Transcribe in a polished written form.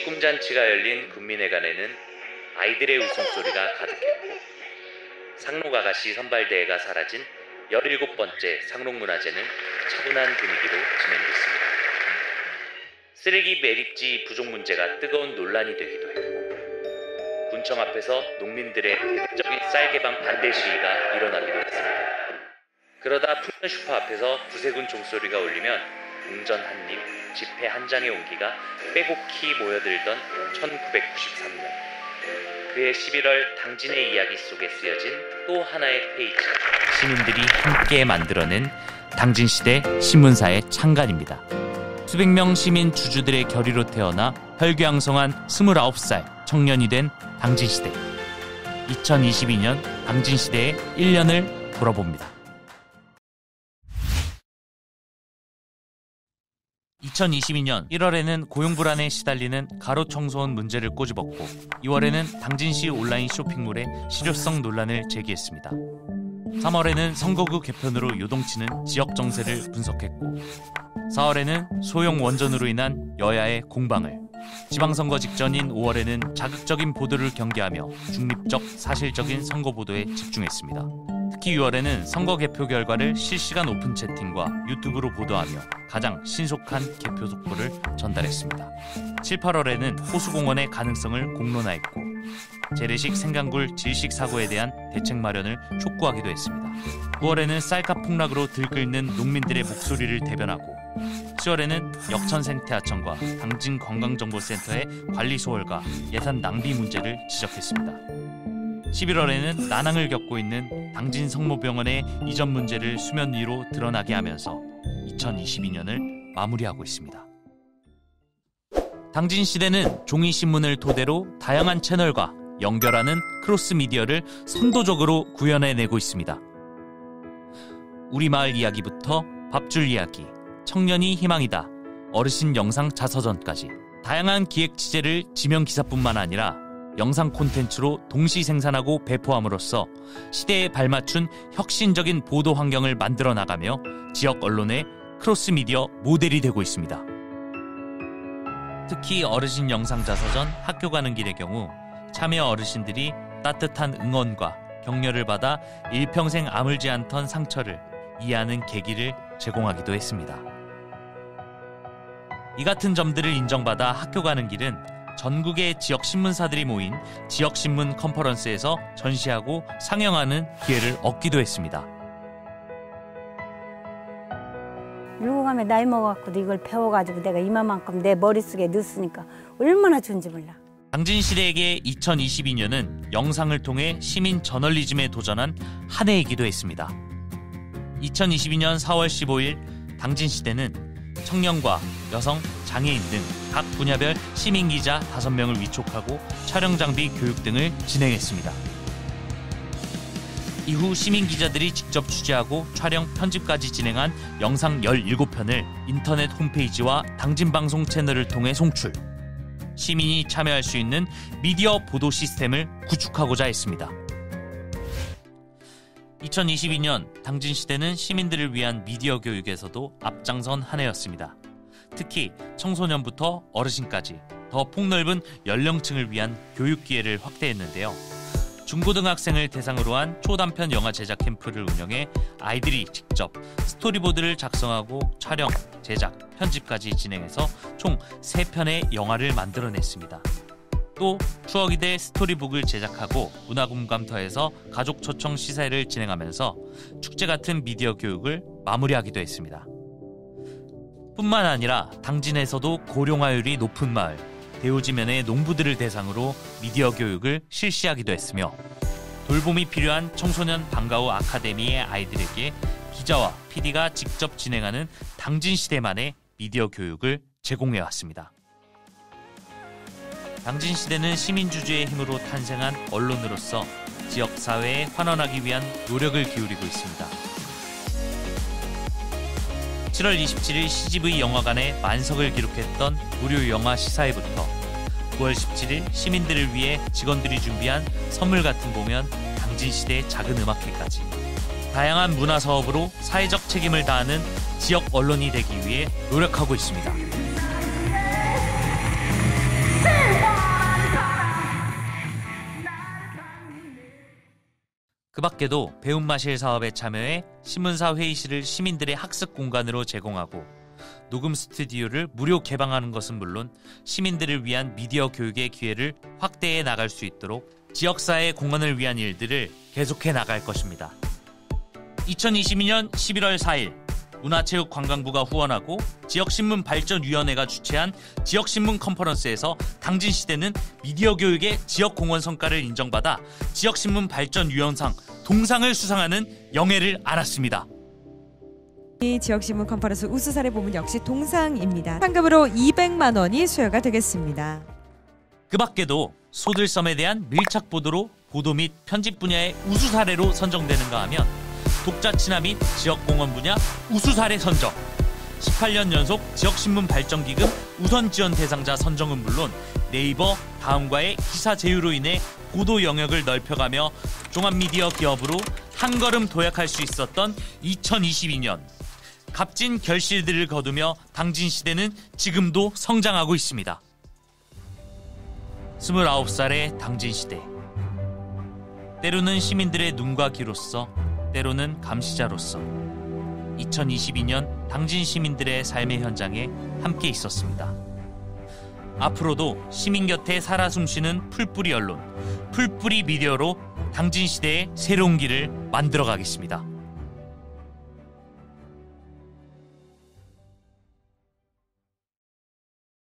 꿈잔치가 열린 군민회관에는 아이들의 웃음소리가 가득했고 상록아가씨 선발대회가 사라진 17번째 상록문화제는 차분한 분위기로 진행됐습니다. 쓰레기 매립지 부족 문제가 뜨거운 논란이 되기도 했고 군청 앞에서 농민들의 대대적인 쌀 개방 반대 시위가 일어나기도 했습니다. 그러다 푸른 슈퍼 앞에서 구세군 종소리가 울리면 동전 한 입, 지폐 한 장의 온기가 빼곡히 모여들던 1993년. 그해 11월 당진의 이야기 속에 쓰여진 또 하나의 페이지. 시민들이 함께 만들어낸 당진시대 신문사의 창간입니다. 수백 명 시민 주주들의 결의로 태어나 혈기왕성한 29살 청년이 된 당진시대. 2022년 당진시대의 1년을 돌아봅니다. 2022년 1월에는 고용불안에 시달리는 가로청소원 문제를 꼬집었고 2월에는 당진시 온라인 쇼핑몰의 실효성 논란을 제기했습니다. 3월에는 선거구 개편으로 요동치는 지역 정세를 분석했고 4월에는 소형 원전으로 인한 여야의 공방을, 지방선거 직전인 5월에는 자극적인 보도를 경계하며 중립적, 사실적인 선거 보도에 집중했습니다. 특히 6월에는 선거 개표 결과를 실시간 오픈 채팅과 유튜브로 보도하며 가장 신속한 개표 속보를 전달했습니다. 7, 8월에는 호수공원의 가능성을 공론화했고 재래식 생강굴 질식 사고에 대한 대책 마련을 촉구하기도 했습니다. 9월에는 쌀값 폭락으로 들끓는 농민들의 목소리를 대변하고 10월에는 역천생태하청과 당진관광정보센터의 관리 소홀과 예산 낭비 문제를 지적했습니다. 11월에는 난항을 겪고 있는 당진 성모병원의 이전 문제를 수면 위로 드러나게 하면서 2022년을 마무리하고 있습니다. 당진시대는 종이신문을 토대로 다양한 채널과 연결하는 크로스미디어를 선도적으로 구현해내고 있습니다. 우리 마을 이야기부터 밥줄 이야기, 청년이 희망이다, 어르신 영상 자서전까지 다양한 기획 취재를 지명 기사뿐만 아니라 영상 콘텐츠로 동시 생산하고 배포함으로써 시대에 발맞춘 혁신적인 보도 환경을 만들어 나가며 지역 언론의 크로스미디어 모델이 되고 있습니다. 특히 어르신 영상 자서전 학교 가는 길의 경우 참여 어르신들이 따뜻한 응원과 격려를 받아 일평생 아물지 않던 상처를 이해하는 계기를 제공하기도 했습니다. 이 같은 점들을 인정받아 학교 가는 길은 전국의 지역 신문사들이 모인 지역신문 컨퍼런스에서 전시하고 상영하는 기회를 얻기도 했습니다. 늙어가면 나이 먹어갖고도 이걸 배워가지고 내가 이만큼 내 머릿속에 넣었으니까 얼마나 좋은지 몰라. 당진시대에게 2022년은 영상을 통해 시민 저널리즘에 도전한 한 해이기도 했습니다. 2022년 4월 15일 당진시대는 청년과 여성, 장애인 등 각 분야별 시민기자 5명을 위촉하고 촬영장비 교육 등을 진행했습니다. 이후 시민기자들이 직접 취재하고 촬영, 편집까지 진행한 영상 17편을 인터넷 홈페이지와 당진방송 채널을 통해 송출, 시민이 참여할 수 있는 미디어 보도 시스템을 구축하고자 했습니다. 2022년 당진시대는 시민들을 위한 미디어 교육에서도 앞장선 한 해였습니다. 특히 청소년부터 어르신까지 더 폭넓은 연령층을 위한 교육 기회를 확대했는데요. 중고등학생을 대상으로 한 초단편 영화 제작 캠프를 운영해 아이들이 직접 스토리보드를 작성하고 촬영, 제작, 편집까지 진행해서 총 3편의 영화를 만들어냈습니다. 또 추억이 돼 스토리북을 제작하고 문화공감터에서 가족 초청 시사회를 진행하면서 축제 같은 미디어 교육을 마무리하기도 했습니다. 뿐만 아니라 당진에서도 고령화율이 높은 마을, 대우지면의 농부들을 대상으로 미디어 교육을 실시하기도 했으며 돌봄이 필요한 청소년 방과후 아카데미의 아이들에게 기자와 PD가 직접 진행하는 당진시대만의 미디어 교육을 제공해왔습니다. 당진시대는 시민주주의 힘으로 탄생한 언론으로서 지역사회에 환원하기 위한 노력을 기울이고 있습니다. 7월 27일 CGV 영화관에 만석을 기록했던 무료 영화 시사회부터 9월 17일 시민들을 위해 직원들이 준비한 선물 같은 공연 당진시대 작은 음악회까지 다양한 문화사업으로 사회적 책임을 다하는 지역 언론이 되기 위해 노력하고 있습니다. 밖에도 배움마실 사업에 참여해 신문사 회의실을 시민들의 학습 공간으로 제공하고 녹음 스튜디오를 무료 개방하는 것은 물론 시민들을 위한 미디어 교육의 기회를 확대해 나갈 수 있도록 지역사회 공헌을 위한 일들을 계속해 나갈 것입니다. 2022년 11월 4일 문화체육관광부가 후원하고 지역신문발전위원회가 주최한 지역신문 컨퍼런스에서 당진시대는 미디어 교육의 지역공헌 성과를 인정받아 지역신문발전위원상 동상을 수상하는 영예를 안았습니다. 이 지역신문 컨퍼런스 우수사례 부문 역시 동상입니다. 상금으로 200만 원이 수여가 되겠습니다. 그 밖에도 소들섬에 대한 밀착 보도로 보도 및 편집 분야의 우수사례로 선정되는가 하면 독자 친화 및 지역공헌 분야 우수사례 선정, 18년 연속 지역신문 발전기금 우선 지원 대상자 선정은 물론 네이버, 다음과의 기사 제휴로 인해 보도 영역을 넓혀가며 종합미디어 기업으로 한 걸음 도약할 수 있었던 2022년. 값진 결실들을 거두며 당진시대는 지금도 성장하고 있습니다. 29살의 당진시대. 때로는 시민들의 눈과 귀로서, 때로는 감시자로서 2022년 당진 시민들의 삶의 현장에 함께 있었습니다. 앞으로도 시민 곁에 살아 숨쉬는 풀뿌리 언론, 풀뿌리 미디어로 당진 시대의 새로운 길을 만들어 가겠습니다.